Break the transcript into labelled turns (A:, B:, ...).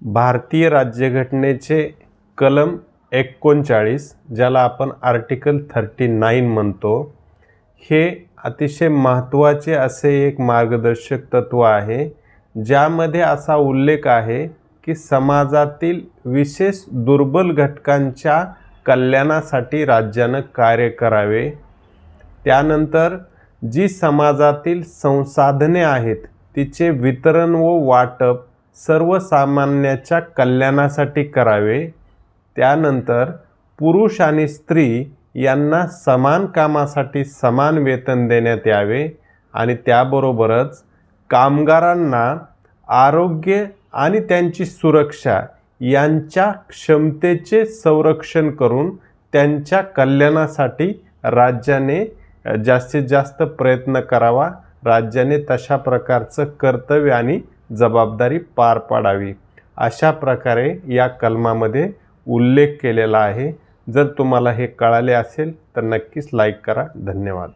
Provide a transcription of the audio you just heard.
A: भारतीय राज्यघटनेचे कलम 39 ज्याला आपण आर्टिकल 39 म्हणतो, हे अतिशय महत्त्वाचे असे एक मार्गदर्शक तत्व आहे, ज्यामध्ये असा उल्लेख आहे की समाजातील विशेष दुर्बल घटकांच्या कल्याणासाठी राज्यानं कार्य करावे। त्यानंतर जी समाजातील संसाधने आहेत तिचे वितरण व वाटप सर्वसामान्याच्या कल्याणासाठी करावे। त्यानंतर पुरुष आणि स्त्री यांना समान कामासाठी समान वेतन देण्यात यावे आणि त्याबरोबरच कामगारांना आरोग्य आणि त्यांची सुरक्षा यांच्या क्षमतेचे संरक्षण करून त्यांच्या कल्याणासाठी राज्याने जास्तीत जास्त प्रयत्न करावा। राज्याने तशा प्रकारचं कर्तव्य आणि जबाबदारी पार पाडावी, अशा प्रकारे या कलमामध्ये उल्लेख केलेला आहे। जर तुम्हाला हे कळाले असेल तर नक्कीच लाईक करा। धन्यवाद।